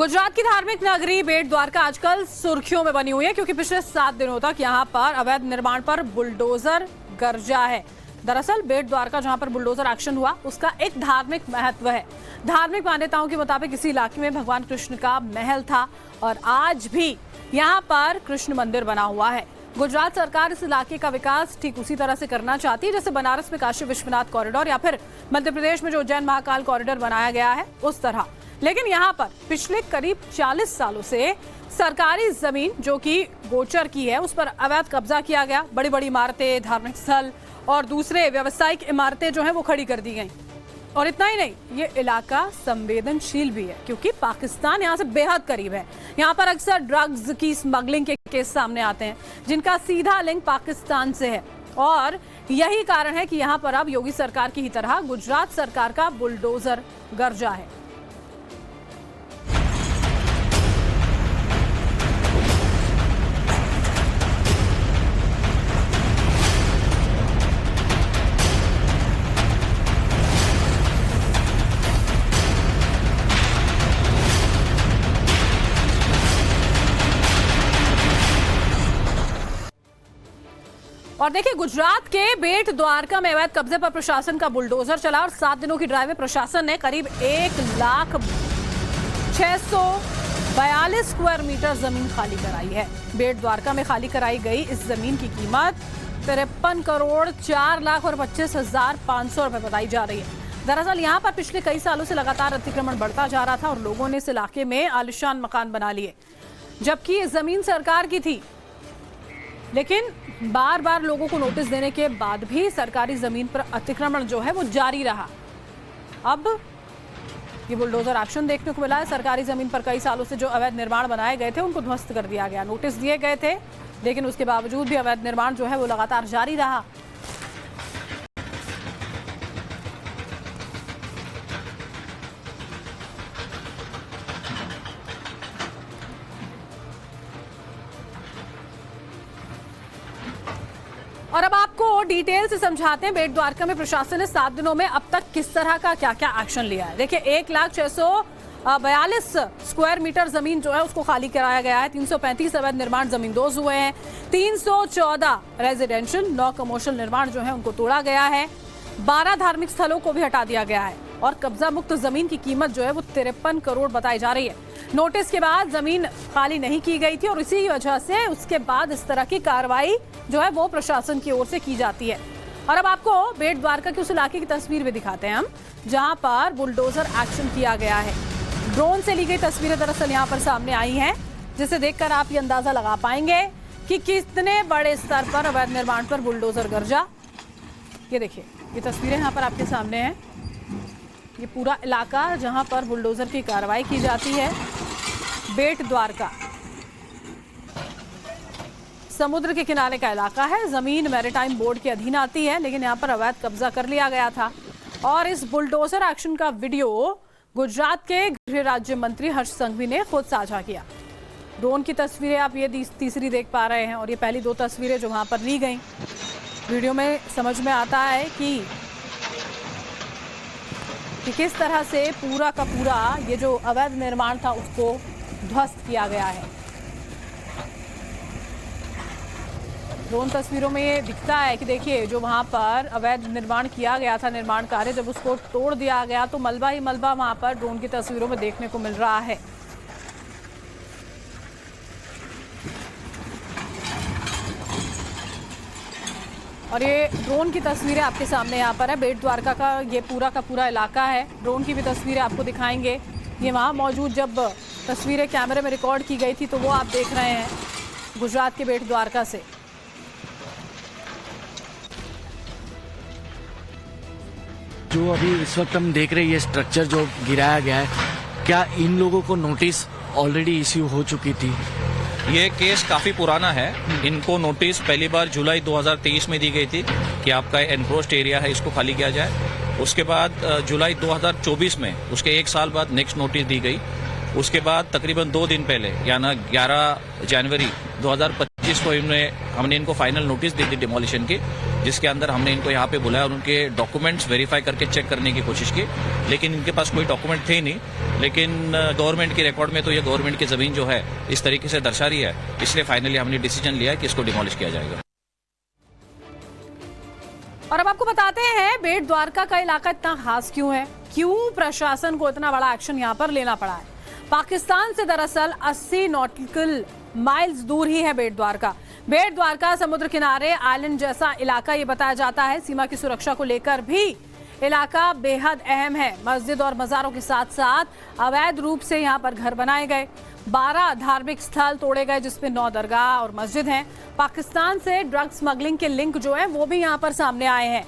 गुजरात की धार्मिक नगरी बेट द्वारका आजकल सुर्खियों में बनी हुई है क्योंकि पिछले 7 दिनों तक यहां पर अवैध निर्माण पर बुलडोजर गरजा है। दरअसल बेट द्वारका जहां पर बुलडोजर एक्शन हुआ उसका एक धार्मिक महत्व है। धार्मिक मान्यताओं के मुताबिक इसी इलाके में भगवान कृष्ण का महल था और आज भी यहाँ पर कृष्ण मंदिर बना हुआ है। गुजरात सरकार इस इलाके का विकास ठीक उसी तरह से करना चाहती है जैसे बनारस में काशी विश्वनाथ कॉरिडोर या फिर मध्य प्रदेश में जो उज्जैन महाकाल कॉरिडोर बनाया गया है उस तरह। लेकिन यहाँ पर पिछले करीब 40 सालों से सरकारी जमीन जो कि गोचर की है उस पर अवैध कब्जा किया गया। बड़ी बड़ी इमारतें, धार्मिक स्थल और दूसरे व्यावसायिक इमारतें जो है वो खड़ी कर दी गई। और इतना ही नहीं, ये इलाका संवेदनशील भी है क्योंकि पाकिस्तान यहाँ से बेहद करीब है। यहाँ पर अक्सर ड्रग्स की स्मगलिंग के केस सामने आते हैं जिनका सीधा लिंक पाकिस्तान से है और यही कारण है कि यहाँ पर अब योगी सरकार की ही तरह गुजरात सरकार का बुलडोजर गरजा है। और देखिए, गुजरात के बेट द्वारका में अवैध कब्जे पर प्रशासन का बुलडोजर चला और 7 दिनों की ड्राइव में प्रशासन ने करीब 1,642 स्क्वायर मीटर जमीन खाली कराई है। बेट द्वारका में खाली कराई गई इस जमीन की कीमत 53 करोड़ 4,25,500 रुपए बताई जा रही है। दरअसल यहाँ पर पिछले कई सालों से लगातार अतिक्रमण बढ़ता जा रहा था और लोगों ने इस इलाके में आलिशान मकान बना लिए, जबकि ये जमीन सरकार की थी। लेकिन बार बार लोगों को नोटिस देने के बाद भी सरकारी जमीन पर अतिक्रमण जो है वो जारी रहा। अब ये बुलडोजर एक्शन देखने को मिला है। सरकारी जमीन पर कई सालों से जो अवैध निर्माण बनाए गए थे उनको ध्वस्त कर दिया गया। नोटिस दिए गए थे लेकिन उसके बावजूद भी अवैध निर्माण जो है वो लगातार जारी रहा। और अब आपको डिटेल से समझाते हैं बेट द्वारका में प्रशासन ने 7 दिनों में अब तक किस तरह का क्या क्या एक्शन लिया है। देखिए, 1,642 स्क्वायर मीटर जमीन जो है उसको खाली कराया गया है। 335 अवैध निर्माण जमींदोज हुए हैं। 314 रेजिडेंशियल 9 कमर्शियल निर्माण जो है उनको तोड़ा गया है। 12 धार्मिक स्थलों को भी हटा दिया गया है और कब्जा मुक्त जमीन की कीमत जो है वो 53 करोड़ बताई जा रही है। नोटिस के बाद जमीन खाली नहीं की गई थी और इसी वजह से उसके बाद इस तरह की कार्रवाई जो है वो प्रशासन की ओर से की जाती है। और अब आपको बेट द्वारका के उस इलाके की तस्वीर भी दिखाते हैं हम जहां पर बुलडोजर एक्शन किया गया है। ड्रोन से ली गई तस्वीरें दरअसल यहां पर सामने आई हैं, जिसे देखकर आप ये अंदाजा लगा पाएंगे कि कितने बड़े स्तर पर अवैध निर्माण पर बुलडोजर गरजा। ये देखिए, ये तस्वीरें यहाँ पर आपके सामने हैं। ये पूरा इलाका जहां पर बुलडोजर की कार्रवाई की जाती है। बेट द्वारका समुद्र के किनारे का इलाका है। जमीन मैरीटाइम बोर्ड के अधीन आती है लेकिन यहाँ पर अवैध कब्जा कर लिया गया था। और इस बुलडोजर एक्शन का वीडियो गुजरात के गृह राज्य मंत्री हर्ष संघवी ने खुद साझा किया। ड्रोन की तस्वीरें आप ये तीसरी देख पा रहे हैं और ये पहली 2 तस्वीरें जो वहां पर ली गई। वीडियो में समझ में आता है कि किस तरह से पूरा का पूरा ये जो अवैध निर्माण था उसको ध्वस्त किया गया है। ड्रोन तस्वीरों में ये दिखता है कि देखिए, जो वहां पर अवैध निर्माण किया गया था, निर्माण कार्य जब उसको तोड़ दिया गया तो मलबा ही मलबा वहां पर ड्रोन की तस्वीरों में देखने को मिल रहा है। और ये ड्रोन की तस्वीरें आपके सामने यहाँ पर है। बेट द्वारका का ये पूरा का पूरा इलाका है। ड्रोन की भी तस्वीरें आपको दिखाएंगे। ये वहाँ मौजूद जब तस्वीरें कैमरे में रिकॉर्ड की गई थी तो वो आप देख रहे हैं गुजरात के बेट द्वारका से। जो अभी इस वक्त हम देख रहे हैं ये स्ट्रक्चर जो गिराया गया है, क्या इन लोगों को नोटिस ऑलरेडी इश्यू हो चुकी थी? ये केस काफ़ी पुराना है। इनको नोटिस पहली बार जुलाई 2023 में दी गई थी कि आपका एनक्रोच्ड एरिया है, इसको खाली किया जाए। उसके बाद जुलाई 2024 में उसके 1 साल बाद नेक्स्ट नोटिस दी गई। उसके बाद तकरीबन 2 दिन पहले यानी 11 जनवरी 2025 जिसको हमने इनको फाइनल नोटिस दी थी डिमोलिशन की, जिसके अंदर हमने इनको यहाँ पे बुलाया और उनके डॉक्यूमेंट्स वेरीफाई करके चेक करने की कोशिश की, लेकिन इनके पास कोई डॉक्यूमेंट थे ही नहीं। लेकिन गवर्नमेंट के रिकॉर्ड में तो ये गवर्नमेंट की जमीन जो है इस तरीके से दर्शा रही है, इसलिए फाइनली हमने डिसीजन लिया है कि इसको डिमोलिश किया जाएगा। और अब आपको बताते हैं बेट द्वारका का इलाका इतना खास क्यों है, क्यों प्रशासन को इतना बड़ा एक्शन यहाँ पर लेना पड़ा है। पाकिस्तान से दरअसल 80 नॉटिकल माइल्स दूर ही है बेट द्वारका। बेट द्वारका समुद्र किनारे आइलैंड जैसा इलाका ये बताया जाता है। सीमा की सुरक्षा को लेकर भी इलाका बेहद अहम है। मस्जिद और मज़ारों के साथ साथ अवैध रूप से यहाँ पर घर बनाए गए। 12 धार्मिक स्थल तोड़े गए, जिसमें 9 दरगाह और मस्जिद हैं। पाकिस्तान से ड्रग स्मगलिंग के लिंक जो है वो भी यहाँ पर सामने आए हैं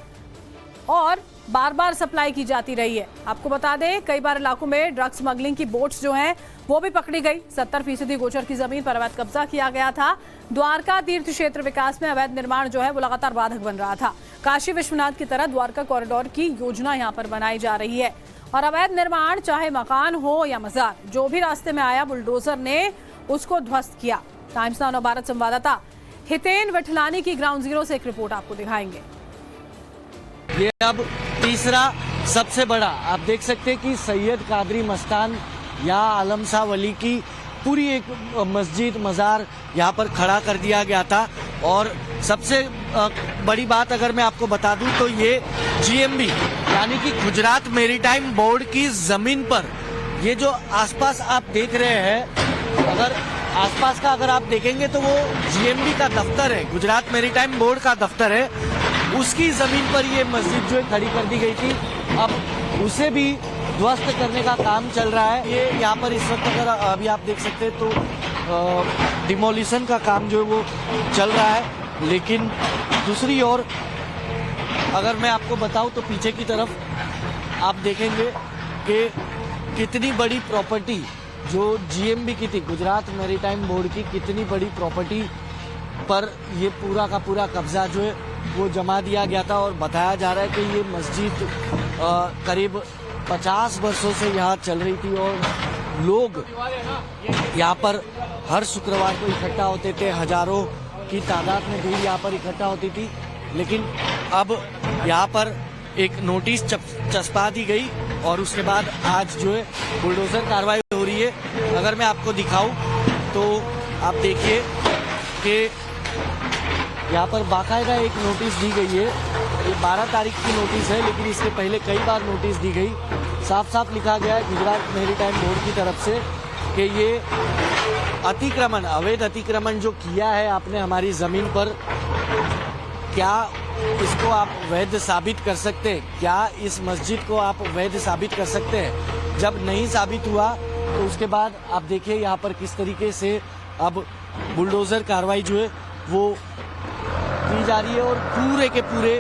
और बार बार सप्लाई की जाती रही है। आपको बता दें, कई बार इलाकों में ड्रग स्मगलिंग की बोट्स जो हैं वो भी पकड़ी गई। 70% गोचर की जमीन पर अवैध कब्जा किया गया था। द्वारका तीर्थ क्षेत्र विकास में अवैध निर्माण जो है वो लगातार बाधक बन रहा था। काशी विश्वनाथ की तरह द्वारका कॉरिडोर की योजना यहाँ पर बनाई जा रही है और अवैध निर्माण, चाहे मकान हो या मजार, जो भी रास्ते में आया बुलडोजर ने उसको ध्वस्त किया। टाइम्स नाउ भारत संवाददाता हितेन विठलानी की ग्राउंड जीरो से एक रिपोर्ट आपको दिखाएंगे। ये अब तीसरा सबसे बड़ा, आप देख सकते हैं कि सैयद कादरी मस्तान या आलम शाह वली की पूरी एक मस्जिद मज़ार यहाँ पर खड़ा कर दिया गया था। और सबसे बड़ी बात अगर मैं आपको बता दूं तो ये जीएमबी यानी कि गुजरात मैरीटाइम बोर्ड की ज़मीन पर ये जो आसपास आप देख रहे हैं, अगर आसपास का अगर आप देखेंगे तो वो जीएमबी का दफ्तर है, गुजरात मैरीटाइम बोर्ड का दफ्तर है। उसकी जमीन पर ये मस्जिद जो है खड़ी कर दी गई थी, अब उसे भी ध्वस्त करने का काम चल रहा है। ये यहाँ पर इस वक्त अगर अभी आप देख सकते हैं तो डिमोलिशन का काम जो है वो चल रहा है। लेकिन दूसरी ओर अगर मैं आपको बताऊं तो पीछे की तरफ आप देखेंगे कि कितनी बड़ी प्रॉपर्टी जो जीएमबी की थी, गुजरात मैरीटाइम बोर्ड की, कितनी बड़ी प्रॉपर्टी पर ये पूरा का पूरा कब्जा जो है वो जमा दिया गया था। और बताया जा रहा है कि ये मस्जिद करीब 50 वर्षों से यहाँ चल रही थी और लोग यहाँ पर हर शुक्रवार को इकट्ठा होते थे। हजारों की तादाद में भीड़ यहाँ पर इकट्ठा होती थी। लेकिन अब यहाँ पर एक नोटिस चस्पा दी गई और उसके बाद आज जो है बुलडोजर कार्रवाई हो रही है। अगर मैं आपको दिखाऊं तो आप देखिए कि यहाँ पर बाकायदा एक नोटिस दी गई है। ये 12 तारीख की नोटिस है, लेकिन इसके पहले कई बार नोटिस दी गई। साफ साफ लिखा गया है गुजरात मैरीटाइम बोर्ड की तरफ से कि ये अतिक्रमण, अवैध अतिक्रमण जो किया है आपने हमारी ज़मीन पर, क्या इसको आप वैध साबित कर सकते हैं? क्या इस मस्जिद को आप वैध साबित कर सकते हैं? जब नहीं साबित हुआ तो उसके बाद आप देखिए यहाँ पर किस तरीके से अब बुलडोज़र कार्रवाई जो है वो की जा रही है और पूरे के पूरे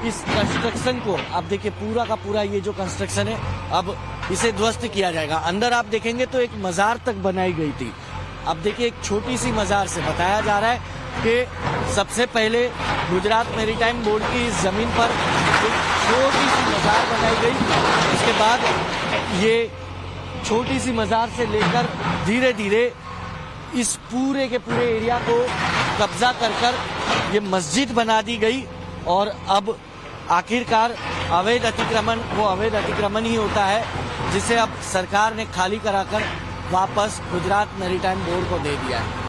इस कंस्ट्रक्शन को आप देखिए, पूरा का पूरा ये जो कंस्ट्रक्शन है अब इसे ध्वस्त किया जाएगा। अंदर आप देखेंगे तो एक मज़ार तक बनाई गई थी। अब देखिए एक छोटी सी मज़ार से बताया जा रहा है कि सबसे पहले गुजरात मैरीटाइम बोर्ड की ज़मीन पर एक छोटी सी मज़ार बनाई गई। उसके बाद ये छोटी सी मज़ार से लेकर धीरे धीरे इस पूरे के पूरे एरिया को कब्जा कर ये मस्जिद बना दी गई। और अब आखिरकार अवैध अतिक्रमण वो अवैध अतिक्रमण ही होता है जिसे अब सरकार ने खाली कराकर वापस गुजरात मैरीटाइम बोर्ड को दे दिया है।